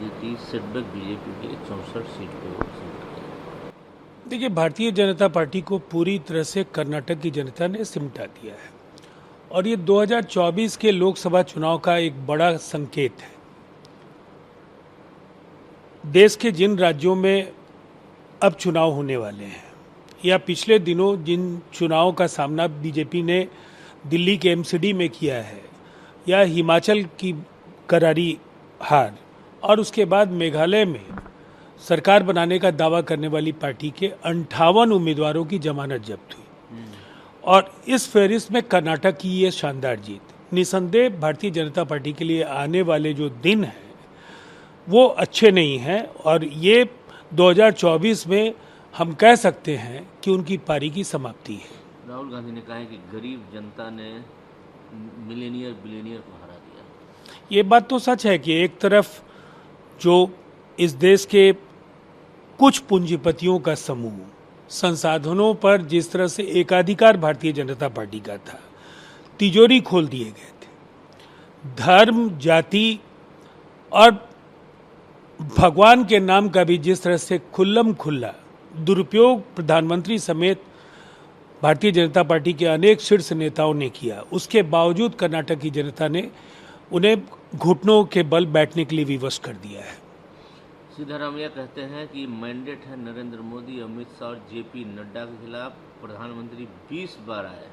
की setback BJP के 64 seat पे सिमटा है। देखिए, भारतीय जनता पार्टी को पूरी तरह से कर्नाटक की जनता ने सिमटा दिया है और ये 2024 के लोकसभा चुनाव का एक बड़ा संकेत है। देश के जिन राज्यों में अब चुनाव होने वाले हैं या पिछले दिनों जिन चुनावों का सामना बीजेपी ने दिल्ली के एमसीडी में किया है या हिमाचल की करारी हार और उसके बाद मेघालय में सरकार बनाने का दावा करने वाली पार्टी के 58 उम्मीदवारों की जमानत जब्त हुई और इस फहरिस्त में कर्नाटक की ये शानदार जीत निसंदेह भारतीय जनता पार्टी के लिए आने वाले जो दिन हैं वो अच्छे नहीं हैं और ये 2024 में हम कह सकते हैं कि उनकी पारी की समाप्ति है। राहुल गांधी ने कहा है कि गरीब जनता ने मिलेनियर बिलियनियर को हरा दिया। ये बात तो सच है कि एक तरफ जो इस देश के कुछ पूंजीपतियों का समूह संसाधनों पर जिस तरह से एकाधिकार भारतीय जनता पार्टी का था, तिजोरी खोल दिए गए थे। धर्म, जाति और भगवान के नाम का भी जिस तरह से खुल्लम खुल्ला दुरुपयोग प्रधानमंत्री समेत भारतीय जनता पार्टी के अनेक शीर्ष नेताओं ने किया, उसके बावजूद कर्नाटक की जनता ने उन्हें घुटनों के बल बैठने के लिए विवश कर दिया है। सिद्धारामैया कहते हैं कि मैंडेट है नरेंद्र मोदी, अमित शाह और जेपी नड्डा के खिलाफ। प्रधानमंत्री 20 बार आए,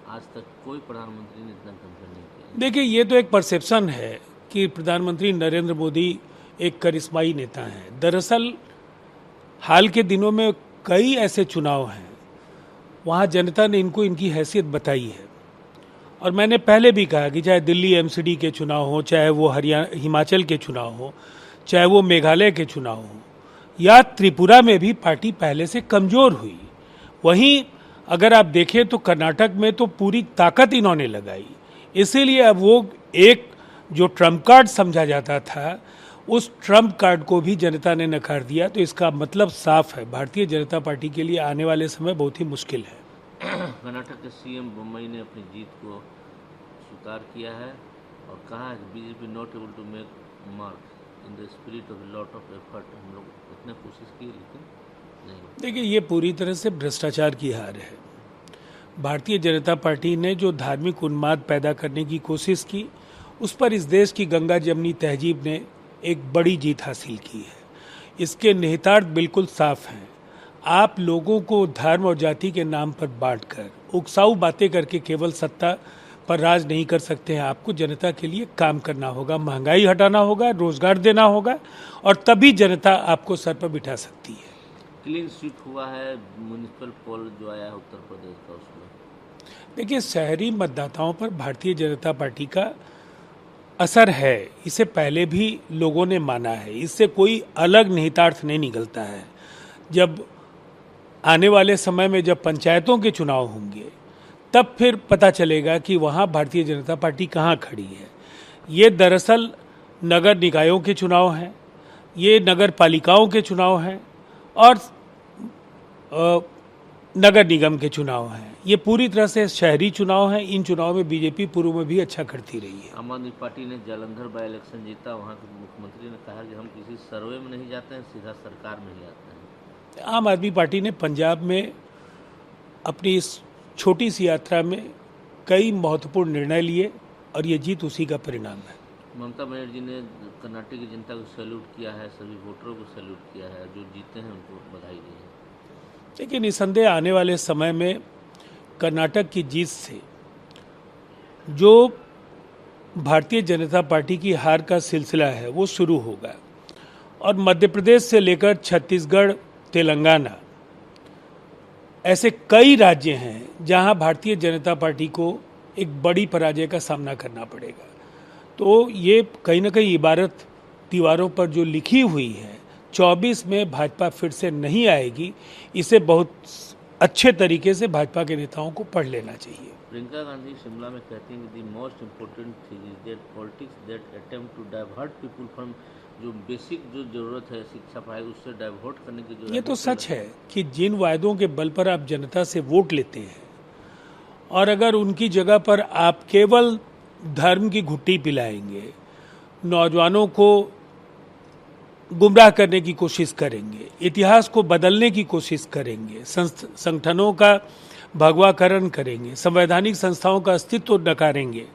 आज तक कोई प्रधानमंत्री ने इतना कंपेयर नहीं किया। देखिए, ये तो एक परसेप्शन है कि प्रधानमंत्री नरेंद्र मोदी एक करिश्माई नेता हैं। दरअसल हाल के दिनों में कई ऐसे चुनाव हैं वहाँ जनता ने इनको इनकी हैसियत बताई है और मैंने पहले भी कहा कि चाहे दिल्ली एमसीडी के चुनाव हो, चाहे वो हिमाचल के चुनाव हो, चाहे वो मेघालय के चुनाव हो या त्रिपुरा में भी पार्टी पहले से कमजोर हुई। वहीं अगर आप देखें तो कर्नाटक में तो पूरी ताकत इन्होंने लगाई, इसीलिए अब वो एक जो ट्रम्प कार्ड समझा जाता था उस ट्रम्प कार्ड को भी जनता ने नकार दिया। तो इसका मतलब साफ है, भारतीय जनता पार्टी के लिए आने वाले समय बहुत ही मुश्किल है। कर्नाटक के सीएम बोम्मई ने अपनी जीत को स्वीकार किया है और कहा है कि BJP not able to make mark in the spirit of lot of effort. हम लोग उतने कोशिश की लेकिन नहीं। देखिए, ये पूरी तरह से भ्रष्टाचार की हार है। भारतीय जनता पार्टी ने जो धार्मिक उन्माद पैदा करने की कोशिश की, उस पर इस देश की गंगा जमनी तहजीब ने एक बड़ी जीत हासिल की है। इसके निहितार्थ बिल्कुल साफ हैं। आप लोगों को धर्म और जाति के नाम पर बांटकर उकसाऊ बातें करके केवल सत्ता पर राज नहीं कर सकते हैं। आपको जनता के लिए काम करना होगा, महंगाई हटाना होगा, रोजगार देना होगा और तभी जनता आपको सर पर बिठा सकती है। क्लीन स्वीप हुआ है म्युनिसिपल पोल जो आया है उत्तर प्रदेश का, उसमें देखिए, शहरी मतदाताओं पर भारतीय जनता पार्टी का असर है, इसे पहले भी लोगों ने माना है, इससे कोई अलग निहितार्थ नहीं निकलता है। जब आने वाले समय में जब पंचायतों के चुनाव होंगे तब फिर पता चलेगा कि वहाँ भारतीय जनता पार्टी कहाँ खड़ी है। ये दरअसल नगर निकायों के चुनाव हैं, ये नगर पालिकाओं के चुनाव हैं और नगर निगम के चुनाव हैं। ये पूरी तरह से शहरी चुनाव हैं। इन चुनाव में बीजेपी पूर्व में भी अच्छा करती रही है। आम आदमी पार्टी ने जालंधर बाई इलेक्शन जीता। वहाँ के मुख्यमंत्री ने कहा कि हम किसी सर्वे में नहीं जाते हैं, सीधा सरकार में ही आते हैं। आम आदमी पार्टी ने पंजाब में अपनी इस छोटी सी यात्रा में कई महत्वपूर्ण निर्णय लिए और ये जीत उसी का परिणाम है। ममता बनर्जी ने कर्नाटक की जनता को सैल्यूट किया है, सभी वोटरों को सैल्यूट किया है, जो जीते हैं उनको बधाई दी है। लेकिन निसंदेह आने वाले समय में कर्नाटक की जीत से जो भारतीय जनता पार्टी की हार का सिलसिला है वो शुरू होगा और मध्य प्रदेश से लेकर छत्तीसगढ़, तेलंगाना, ऐसे कई राज्य हैं जहां भारतीय जनता पार्टी को एक बड़ी पराजय का सामना करना पड़ेगा। तो ये कहीं ना कहीं इबारत दीवारों पर जो लिखी हुई है 24 में भाजपा फिर से नहीं आएगी, इसे बहुत अच्छे तरीके से भाजपा के नेताओं को पढ़ लेना चाहिए। प्रियंका गांधी शिमला में कहती हैं कि the most important thing is that politics that attempt to divert people from जो बेसिक जो जरूरत है शिक्षा पढ़ाई, उससे डाइवर्ट करने की जो ये तो सच है कि जिन वायदों के बल पर आप जनता से वोट लेते हैं और अगर उनकी जगह पर आप केवल धर्म की घुट्टी पिलाएंगे, नौजवानों को गुमराह करने की कोशिश करेंगे, इतिहास को बदलने की कोशिश करेंगे, संगठनों का भगवाकरण करेंगे, संवैधानिक संस्थाओं का अस्तित्व नकारेंगे,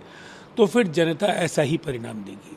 तो फिर जनता ऐसा ही परिणाम देगी।